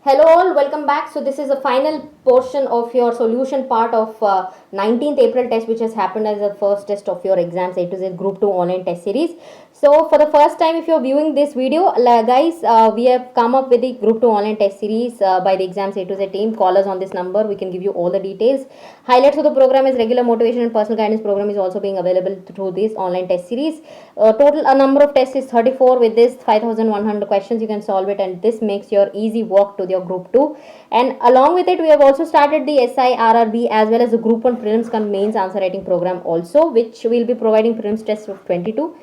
Hello all, welcome back. So this is the final portion of your solution part of 19th April test, which has happened as the first test of your exams A to Z Group 2 online test series. So for the first time, if you're viewing this video, guys, we have come up with the Group 2 online test series by the exams A to Z team. Call us on this number. We can give you all the details. Highlights of the program is regular motivation and personal guidance program is also being available through this online test series. Total number of tests is 34. With this 5,100 questions, you can solve it, and this makes your easy walk to your Group 2. And along with it, we have also started the SIRRB as well as the Group 1 prelims cum mains answer writing program also, which will be providing prelims test of 22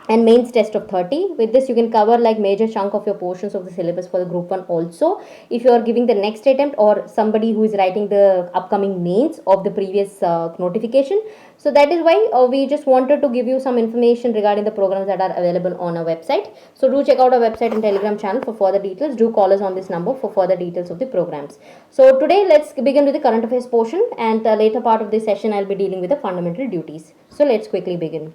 and mains test of 30. With this, you can cover like major chunk of your portions of the syllabus for the Group 1 also, if you are giving the next attempt or somebody who is writing the upcoming mains of the previous notification. So that is why we just wanted to give you some information regarding the programs that are available on our website. So do check out our website and Telegram channel for further details. Do call us on this number for further details of the programs. So today let's begin with the current affairs portion, and later part of this session I'll be dealing with the fundamental duties. So let's quickly begin.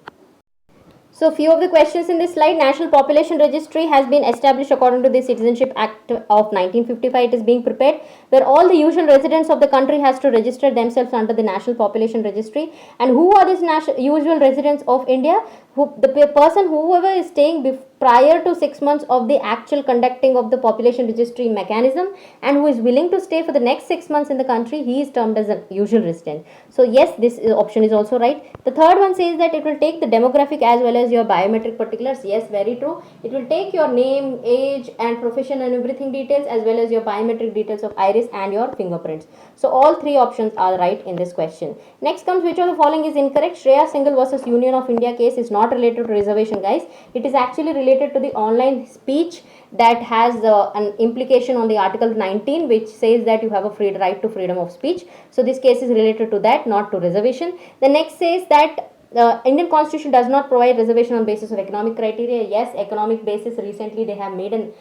So few of the questions in this slide. National Population Registry has been established according to the Citizenship Act of 1955. It is being prepared where all the usual residents of the country has to register themselves under the National Population Registry. And who are these usual residents of India? Whoever is staying prior to 6 months of the actual conducting of the population registry mechanism and who is willing to stay for the next 6 months in the country, he is termed as a usual resident. So yes, this option is also right. The third one says that it will take the demographic as well as your biometric particulars. Yes, very true. It will take your name, age and profession and everything details as well as your biometric details of iris and your fingerprints. So all three options are right in this question. Next comes, which of the following is incorrect? Shreya Singhal versus Union of India case is not related to reservation, guys. It is actually related to the online speech that has an implication on the article 19, which says that you have a right to freedom of speech. So this case is related to that, not to reservation. The next says that the Indian constitution does not provide reservation on basis of economic criteria. Yes, economic basis, recently they have made an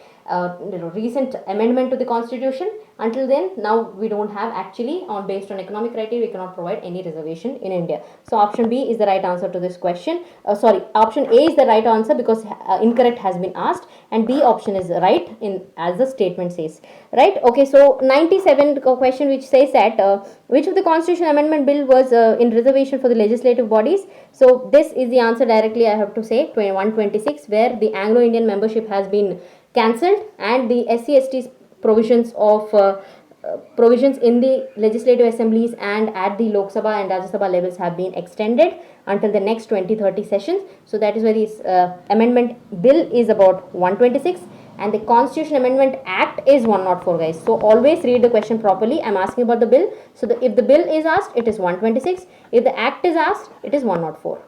recent amendment to the constitution. Until then, now we don't have actually based on economic criteria, we cannot provide any reservation in India. So option B is the right answer to this question. Option A is the right answer because incorrect has been asked, and B option is right in as the statement says. Right? Okay, so 97 question which says that which of the constitution amendment bill was in reservation for the legislative bodies? So this is the answer directly, I have to say, 126, where the Anglo-Indian membership has been cancelled and the SC/ST provisions of provisions in the legislative assemblies and at the Lok Sabha and Rajya Sabha levels have been extended until the next 2030 sessions. So that is why this amendment bill is about 126 and the Constitution Amendment Act is 104, guys. So always read the question properly. I'm asking about the bill. So if the bill is asked, it is 126. If the act is asked, it is 104.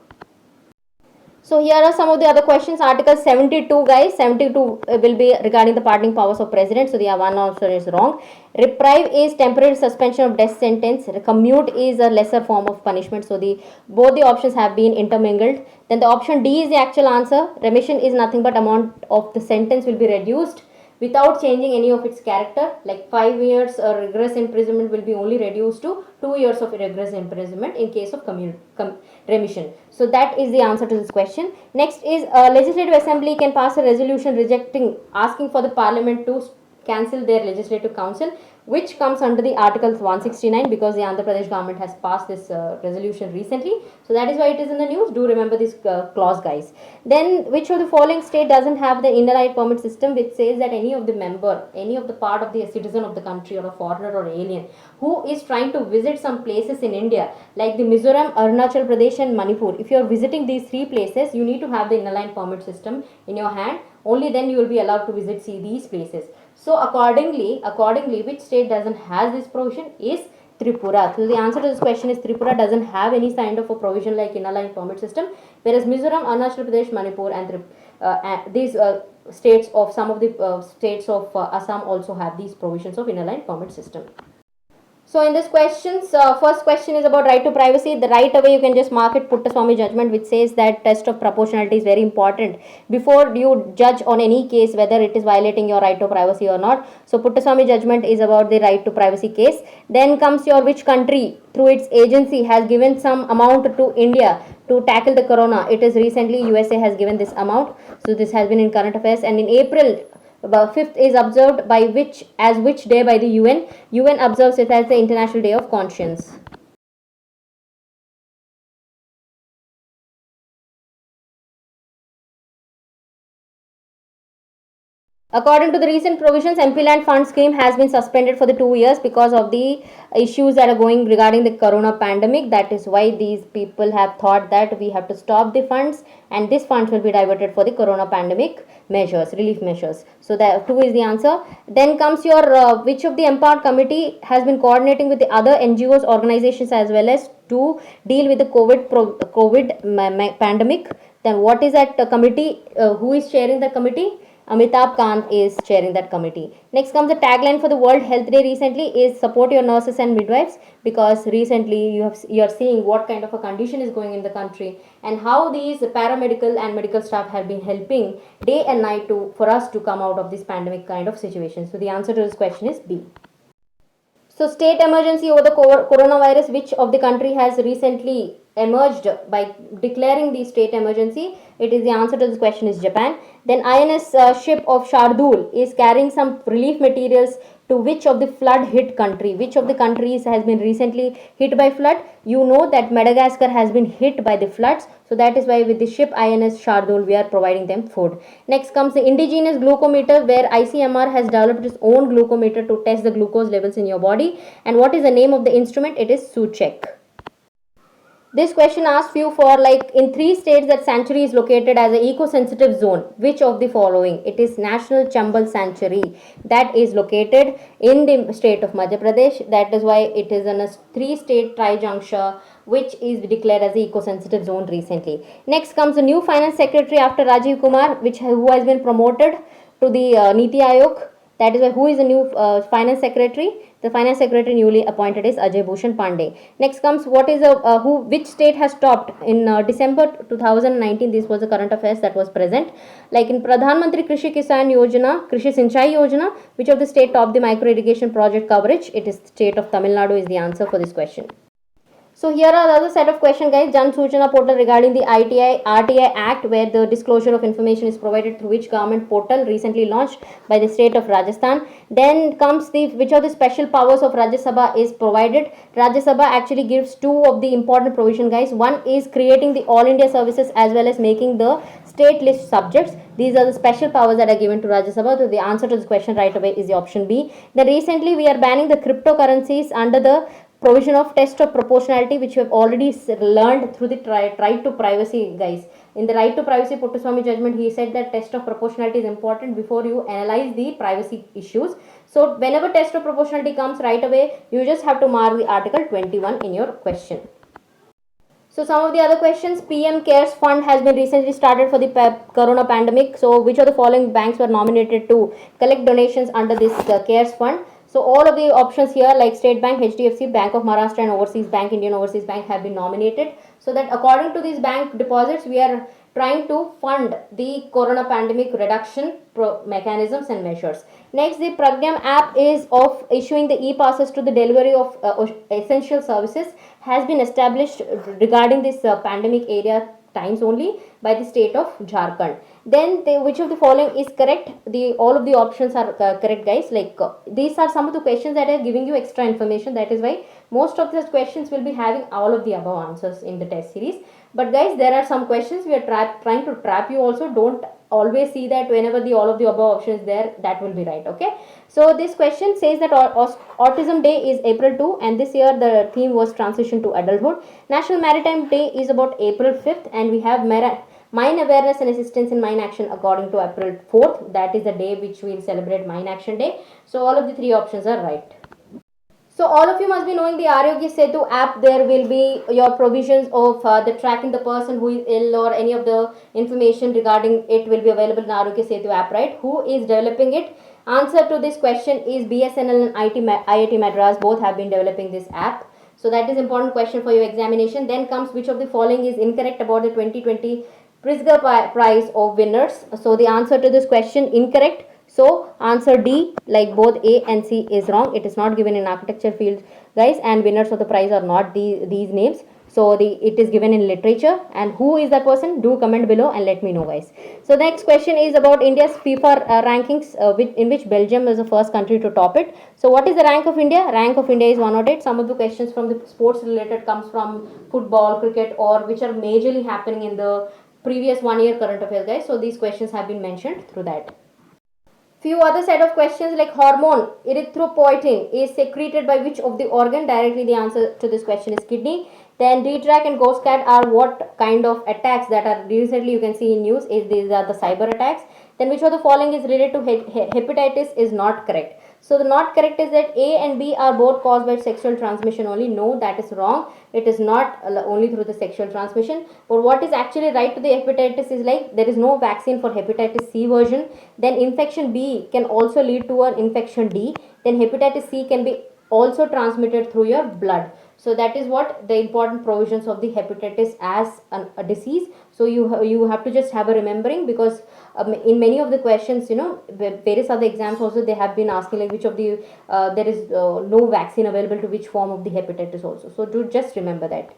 So here are some of the other questions. Article 72, guys. 72 will be regarding the pardoning powers of president. So the one answer is wrong. Reprieve is temporary suspension of death sentence. Commute is a lesser form of punishment. So both the options have been intermingled. Then the option D is the actual answer. Remission is nothing but amount of the sentence will be reduced without changing any of its character. Like 5 years rigorous imprisonment will be only reduced to 2 years of rigorous imprisonment in case of remission. So that is the answer to this question. Next is legislative assembly can pass a resolution asking for the parliament to cancel their legislative council, which comes under the article 169 because the Andhra Pradesh government has passed this resolution recently. So that is why it is in the news. Do remember this clause, guys. Then which of the following state doesn't have the inner light permit system, which says that any of the part of the citizen of the country or a foreigner or alien who is trying to visit some places in India like the Mizoram, Arunachal Pradesh and Manipur, if you are visiting these three places, you need to have the inner line permit system in your hand. Only then you will be allowed to visit these places. So accordingly, which state doesn't have this provision is Tripura. So the answer to this question is Tripura doesn't have any kind of a provision like inner line permit system, whereas Mizoram, Arunachal Pradesh, Manipur and these states of some of the states of Assam also have these provisions of inner line permit system. So in this questions, first question is about right to privacy. The right away you can just mark it Puttaswamy judgment, which says that test of proportionality is very important before you judge on any case whether it is violating your right to privacy or not. So Puttaswamy judgment is about the right to privacy case. Then comes your which country through its agency has given some amount to India to tackle the corona. It is recently USA has given this amount. So this has been in current affairs, and in April 5th is observed by which day by the UN? UN observes it as the International Day of Conscience. According to the recent provisions, MP Land Fund scheme has been suspended for the 2 years because of the issues that are going regarding the corona pandemic. That is why these people have thought that we have to stop the funds, and this funds will be diverted for the corona pandemic measures, relief measures. So that 2 is the answer. Then comes your which of the empowered committee has been coordinating with the other NGOs, organizations as well as to deal with the COVID pandemic. Then what is that committee? Who is chairing the committee? Amitabh Kant is chairing that committee. Next comes the tagline for the World Health Day recently is support your nurses and midwives, because recently you are seeing what kind of a condition is going in the country and how these paramedical and medical staff have been helping day and night to for us to come out of this pandemic kind of situation. So the answer to this question is B. So, state emergency over the coronavirus, which of the country has recently emerged by declaring the state emergency? It is the answer to this question is Japan. Then INS ship of Shardul is carrying some relief materials to which of the flood hit country? Which of the countries has been recently hit by flood? You know that Madagascar has been hit by the floods. So that is why with the ship INS Shardul we are providing them food. Next comes the indigenous glucometer, where ICMR has developed its own glucometer to test the glucose levels in your body. And what is the name of the instrument? It is Suchek. This question asks you for, like, in 3 states that sanctuary is located as an eco-sensitive zone. Which of the following? It is National Chambal Sanctuary that is located in the state of Madhya Pradesh. That is why it is in a 3-state tri-juncture which is declared as the eco-sensitive zone recently. Next comes the new finance secretary after Rajiv Kumar, who has been promoted to the Niti Aayog. That is why who is the new finance secretary? The finance secretary newly appointed is Ajay Bhushan Pandey. Next comes what is which state has topped in December 2019? This was the current affairs that was present. Like in Pradhan Mantri Krishi Kisan Yojana, Krishi Sinchai Yojana, which of the state topped the micro irrigation project coverage? It is state of Tamil Nadu is the answer for this question. So here are the other set of questions, guys. Jan Sujana portal regarding the RTI Act, where the disclosure of information is provided through which government portal recently launched by the state of Rajasthan. Then comes the which of the special powers of Rajya Sabha is provided. Rajya Sabha actually gives 2 of the important provision, guys. One is creating the All India services as well as making the state list subjects. These are the special powers that are given to Rajya Sabha. So the answer to this question right away is the option B. Then recently we are banning the cryptocurrencies under the provision of test of proportionality, which we have already learned through the right to privacy, guys. In the right to privacy Puttaswamy judgment, he said that test of proportionality is important before you analyze the privacy issues. So whenever test of proportionality comes, right away you just have to mark the article 21 in your question. So some of the other questions: PM CARES Fund has been recently started for the corona pandemic. So which of the following banks were nominated to collect donations under this CARES Fund? So all of the options here, like State Bank, HDFC, Bank of Maharashtra and Overseas Bank, Indian Overseas Bank, have been nominated. So that according to these bank deposits, we are trying to fund the corona pandemic reduction mechanisms and measures. Next, the Pragyam app is of issuing the e-passes to the delivery of essential services has been established regarding this pandemic area times only by the state of Jharkhand. Then which of the following is correct? All of the options are correct, guys. Like these are some of the questions that are giving you extra information. That is why most of these questions will be having all of the above answers in the test series. But guys, there are some questions we are trying to trap you also. Don't always see that whenever the all of the above options there, that will be right. Okay. So this question says that Autism Day is April 2, and this year the theme was transition to adulthood. National Maritime Day is about April 5th, and we have Mine Awareness and Assistance in Mine Action according to April 4th. That is the day which we will celebrate Mine Action Day. So all of the 3 options are right. So all of you must be knowing the Aarogya Setu app. There will be your provisions of the tracking the person who is ill or any of the information regarding it will be available in Aarogya Setu app, right? Who is developing it? Answer to this question is BSNL and IIT Madras. Both have been developing this app. So that is important question for your examination. Then comes which of the following is incorrect about the 2020 Pritzker Prize of winners. So the answer to this question incorrect. So answer D, like both A and C is wrong. It is not given in architecture field, guys, and winners of the prize are not these names. So it is given in literature, and who is that person? Do comment below and let me know, guys. So the next question is about India's FIFA rankings, in which Belgium is the first country to top it. So what is the rank of India? Rank of India is 108. Some of the questions from the sports related comes from football, cricket, or which are majorly happening in the previous 1 year current affairs, guys. So these questions have been mentioned through that. Few other set of questions like hormone erythropoietin is secreted by which of the organ? Directly the answer to this question is kidney. Then DTRAC and GhostCat are what kind of attacks that are recently you can see in news? Is these are the cyber attacks. Then which of the following is related to hepatitis is not correct. So the not correct is that A and B are both caused by sexual transmission only. No, that is wrong. It is not only through the sexual transmission. But what is actually right to the hepatitis is like there is no vaccine for hepatitis C version. Then infection B can also lead to an infection D. Then hepatitis C can be also transmitted through your blood. So that is what the important provisions of the hepatitis as a disease. So you have to just have a remembering, because in many of the questions, various other exams also they have been asking like which of the there is no vaccine available to which form of the hepatitis also. So do just remember that.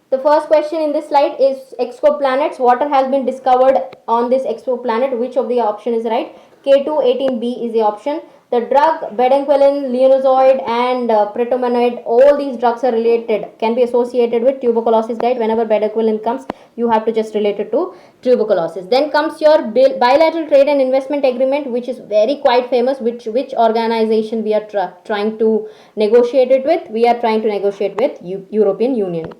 The first question in this slide is exoplanets. Water has been discovered on this exoplanet. Which of the option is right? K2-18b is the option. The drug bedaquiline, leonozoid and pretominoid, all these drugs are related, can be associated with tuberculosis, guide. Whenever bedaquiline comes, you have to just relate it to tuberculosis. Then comes your bilateral trade and investment agreement, which is very quite famous. Which organization we are trying to negotiate it with? We are trying to negotiate with European Union.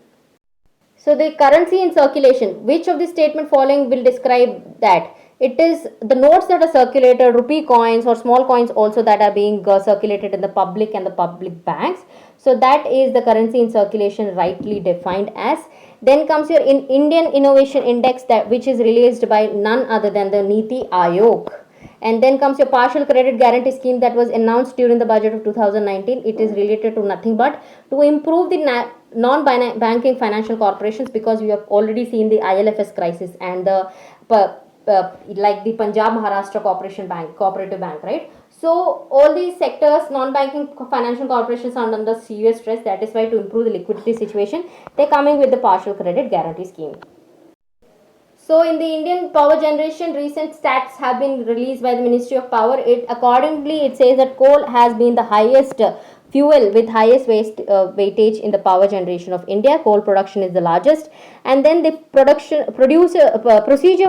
So the currency in circulation, which of the statement following will describe that? It is the notes that are circulated, rupee coins or small coins also that are being circulated in the public and the public banks. So that is the currency in circulation rightly defined as. Then comes your Indian Innovation Index, that which is released by none other than the Niti Aayog. And then comes your partial credit guarantee scheme that was announced during the budget of 2019. It is related to nothing but to improve the non-banking financial corporations, because we have already seen the ILFS crisis and the like the Punjab Maharashtra Corporation Bank, Cooperative Bank, right? So all these sectors, non-banking financial corporations are under serious stress. That is why to improve the liquidity situation, they're coming with the partial credit guarantee scheme. So in the Indian power generation, recent stats have been released by the Ministry of Power. It says that coal has been the highest fuel with highest weightage in the power generation of India. Coal production is the largest. And then the procedure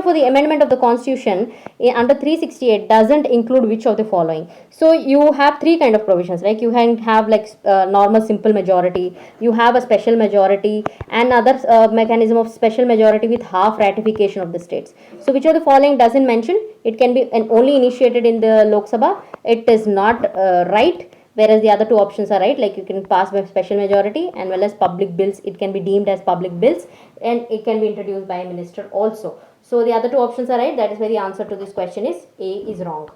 for the amendment of the constitution under 368 doesn't include which of the following. So you have three kind of provisions, like you can have like normal simple majority, you have a special majority, and other mechanism of special majority with half ratification of the states. So which of the following doesn't mention? It can be only initiated in the Lok Sabha. It is not right, whereas the other two options are right, like you can pass by special majority, and well as public bills, it can be deemed as public bills, and it can be introduced by a minister also. So the other two options are right. That is why the answer to this question is A is wrong.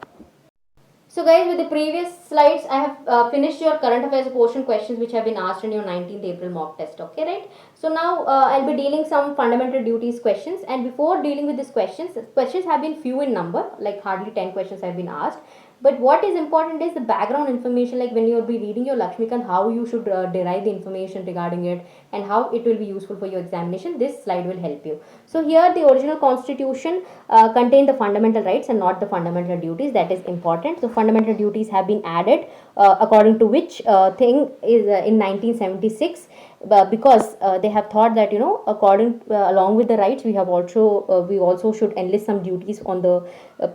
So guys, with the previous slides, I have finished your current affairs portion questions which have been asked in your 19th April mock test. Okay, right? So now I'll be dealing some fundamental duties questions, and before dealing with these questions have been few in number, like hardly 10 questions have been asked. But what is important is the background information, like when you'll be reading your Lakshmikant, how you should derive the information regarding it and how it will be useful for your examination. This slide will help you. So here the original constitution contained the fundamental rights and not the fundamental duties. That is important. So fundamental duties have been added according to which thing is in 1976. Because they have thought that according along with the rights we also should enlist some duties on the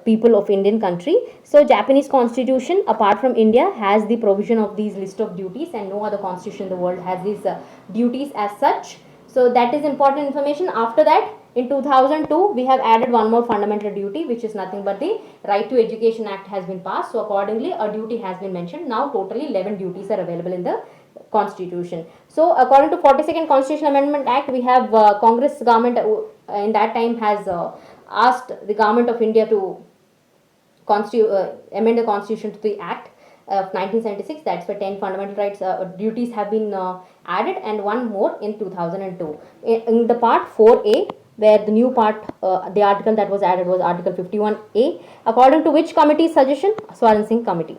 people of Indian country. So Japanese constitution apart from India has the provision of these list of duties, and no other constitution in the world has these duties as such. So that is important information. After that, in 2002 we have added one more fundamental duty, which is nothing but the Right to Education Act has been passed. So accordingly a duty has been mentioned. Now totally 11 duties are available in the constitution. So according to 42nd Constitutional Amendment Act, we have Congress government in that time has asked the government of India to amend the constitution to the act of 1976. That's where 10 fundamental rights duties have been added, and one more in 2002 in the part 4A, where the new part the article that was added was article 51A, according to which committee's suggestion? Swaran Singh committee.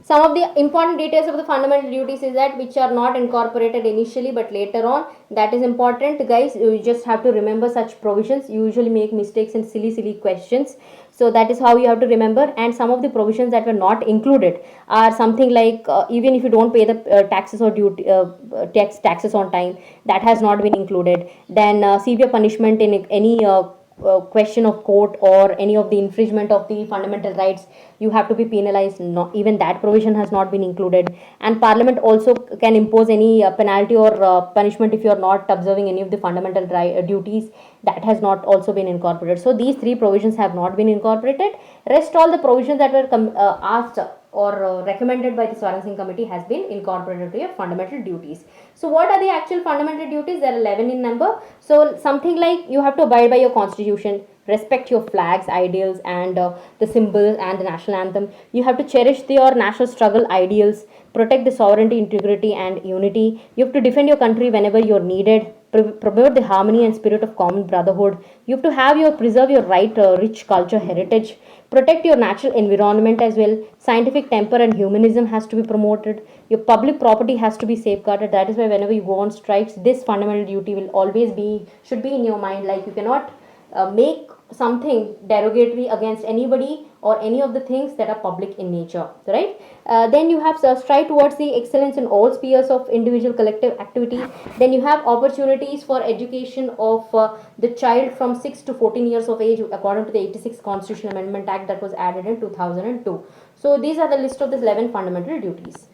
Some of the important details of the fundamental duties is that which are not incorporated initially but later on. That is important, guys. You just have to remember such provisions. You usually make mistakes in silly questions. So that is how you have to remember. And some of the provisions that were not included are something like even if you don't pay the taxes or duty taxes on time, that has not been included. Then severe punishment in any question of court or any of the infringement of the fundamental rights, you have to be penalized. Not even that provision has not been included. And parliament also can impose any penalty or punishment if you are not observing any of the fundamental duties. That has not also been incorporated. So these three provisions have not been incorporated. Rest all the provisions that were asked or recommended by the Swaran Singh committee has been incorporated to your fundamental duties. So what are the actual fundamental duties? There are 11 in number. So something like you have to abide by your constitution, respect your flags, ideals, and the symbols and the national anthem. You have to cherish your national struggle ideals, protect the sovereignty, integrity, and unity. You have to defend your country whenever you're needed, promote the harmony and spirit of common brotherhood. You have to have your preserve your right rich culture heritage, protect your natural environment as well. Scientific temper and humanism has to be promoted. Your public property has to be safeguarded. That is why whenever you go on strikes, this fundamental duty will always be should be in your mind. Like you cannot make something derogatory against anybody or any of the things that are public in nature, right? Then you have strive towards the excellence in all spheres of individual collective activity. Then you have opportunities for education of the child from 6 to 14 years of age according to the 86 Constitution Amendment Act that was added in 2002. So these are the list of the 11 fundamental duties.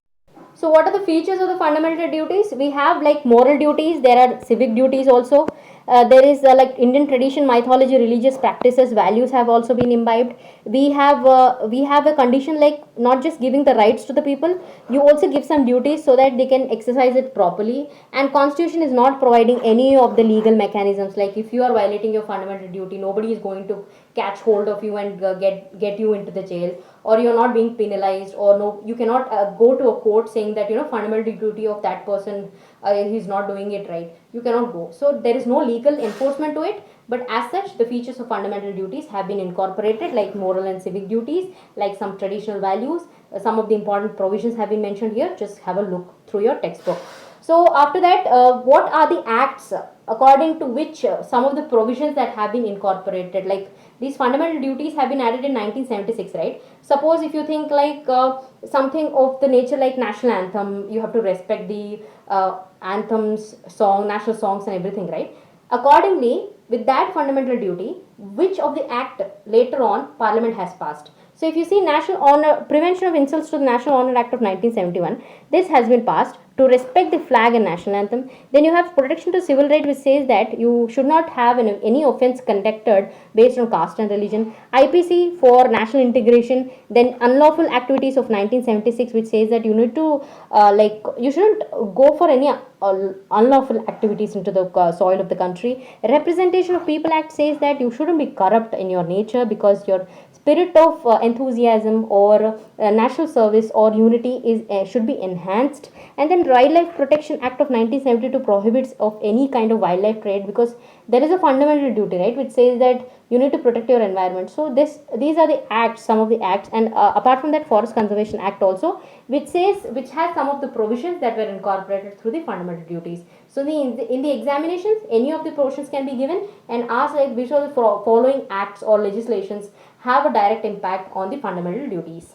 So what are the features of the fundamental duties? We have like moral duties, there are civic duties also. There is like Indian tradition, mythology, religious practices, values have also been imbibed. We have a condition like not just giving the rights to the people, you also give some duties so that they can exercise it properly. And constitution is not providing any of the legal mechanisms, like if you are violating your fundamental duty, nobody is going to catch hold of you and get you into the jail, or you're not being penalized, or no, you cannot go to a court saying that fundamental duty of that person he's not doing it right. You cannot go. So there is no legal enforcement to it, but as such the features of fundamental duties have been incorporated, like moral and civic duties, like some traditional values. Some of the important provisions have been mentioned here. Just have a look through your textbook. So after that, what are the acts according to which some of the provisions that have been incorporated, like these fundamental duties have been added in 1976, right? Suppose if you think like something of the nature like national anthem, you have to respect the anthems, national songs and everything, right? Accordingly, with that fundamental duty, which of the act later on Parliament has passed? So if you see National Honor, Prevention of Insults to the National Honor Act of 1971, this has been passed to respect the flag and national anthem. Then you have Protection to Civil Right, which says that you should not have any offence conducted based on caste and religion. IPC for national integration. Then Unlawful Activities of 1976, which says that you need to you shouldn't go for any unlawful activities into the soil of the country. Representation of People Act says that you shouldn't be corrupt in your nature because your spirit of enthusiasm or national service or unity is should be enhanced. And then Wildlife Protection Act of 1972 prohibits of any kind of wildlife trade, because there is a fundamental duty, right, which says that you need to protect your environment. So these are the acts, some of the acts. And apart from that, Forest Conservation Act also, which has some of the provisions that were incorporated through the fundamental duties. So in the examinations, any of the provisions can be given and asked like which of the following acts or legislations have a direct impact on the fundamental duties.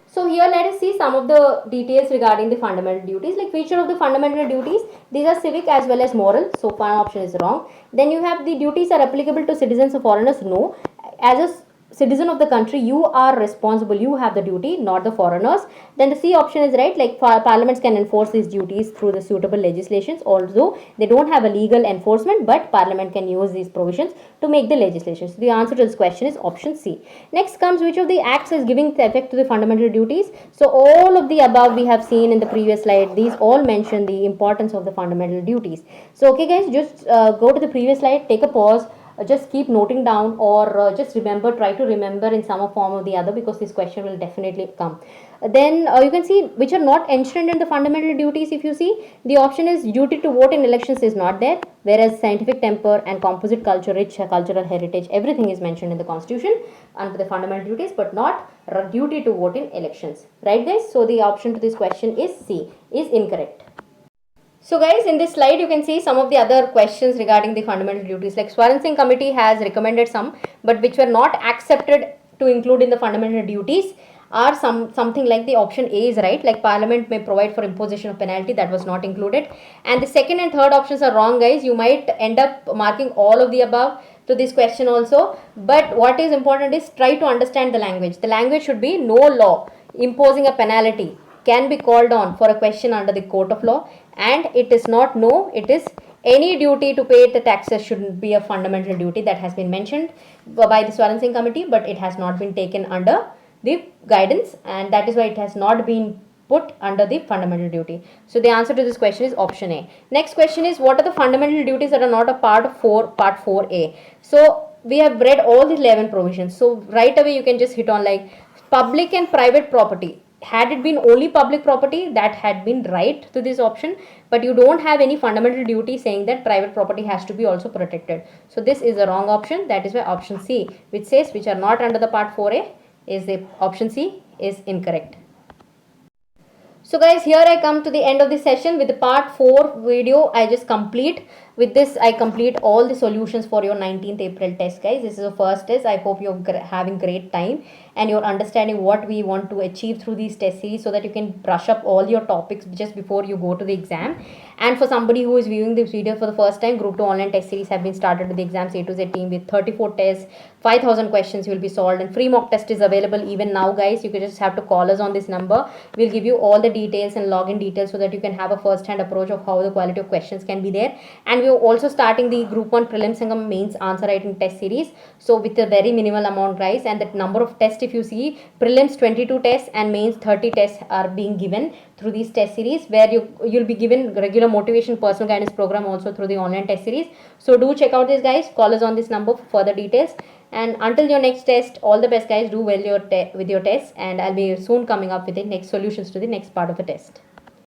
So here let us see some of the details regarding the fundamental duties. Like feature of the fundamental duties, these are civic as well as moral. So one option is wrong. Then you have the duties are applicable to citizens or foreigners. No. As a citizen of the country, you are responsible, you have the duty, not the foreigners. Then the C option is right, like parliaments can enforce these duties through the suitable legislations, although they don't have a legal enforcement, but parliament can use these provisions to make the legislations. The answer to this question is option C. Next comes which of the acts is giving the effect to the fundamental duties. So all of the above we have seen in the previous slide, these all mention the importance of the fundamental duties. So okay guys, just go to the previous slide, take a pause, just keep noting down, or just remember, try to remember in some form or the other, because this question will definitely come. Then you can see which are not enshrined in the fundamental duties. If you see, the option is duty to vote in elections is not there, whereas scientific temper and composite culture, rich cultural heritage, everything is mentioned in the constitution under the fundamental duties, but not duty to vote in elections. Right, guys? So the option to this question is C, is incorrect. So guys, in this slide you can see some of the other questions regarding the fundamental duties. Like Swaran Singh committee has recommended some, but which were not accepted to include in the fundamental duties are something like the option A is right, like Parliament may provide for imposition of penalty, that was not included. And the second and third options are wrong, guys. You might end up marking all of the above to this question also, but what is important is try to understand the language. The language should be no law imposing a penalty can be called on for a question under the court of law, and it is not no, it is any duty to pay the taxes shouldn't be a fundamental duty. That has been mentioned by the Swaran Singh committee, but it has not been taken under the guidance, and that is why it has not been put under the fundamental duty. So the answer to this question is option A. Next question is, what are the fundamental duties that are not a part of part 4A? So we have read all the 11 provisions. So right away you can just hit on like public and private property. Had it been only public property, that had been right to this option, but you don't have any fundamental duty saying that private property has to be also protected. So this is the wrong option. That is why option C, which says which are not under the part 4A, is the option C is incorrect. So guys, here I come to the end of the session with the part 4 video. I just complete. With this, I complete all the solutions for your 19th April test, guys. This is the first test. I hope you're having great time and you're understanding what we want to achieve through these test series, so that you can brush up all your topics just before you go to the exam. And for somebody who is viewing this video for the first time, Group 2 online test series have been started with the Exams A to Z team with 34 tests, 5,000 questions will be solved, and free mock test is available even now, guys. You can just have to call us on this number. We'll give you all the details and login details so that you can have a first-hand approach of how the quality of questions can be there. And we're also starting the Group 1 Prelims and Mains answer writing test series. So with a very minimal amount, guys, and that number of tests, if you see, prelims 22 tests and mains 30 tests are being given through these test series, where you'll be given regular motivation personal guidance program also through the online test series. So do check out this, guys. Call us on this number for further details. And until your next test, all the best, guys. Do well with your tests, and I'll be soon coming up with the next solutions to the next part of the test.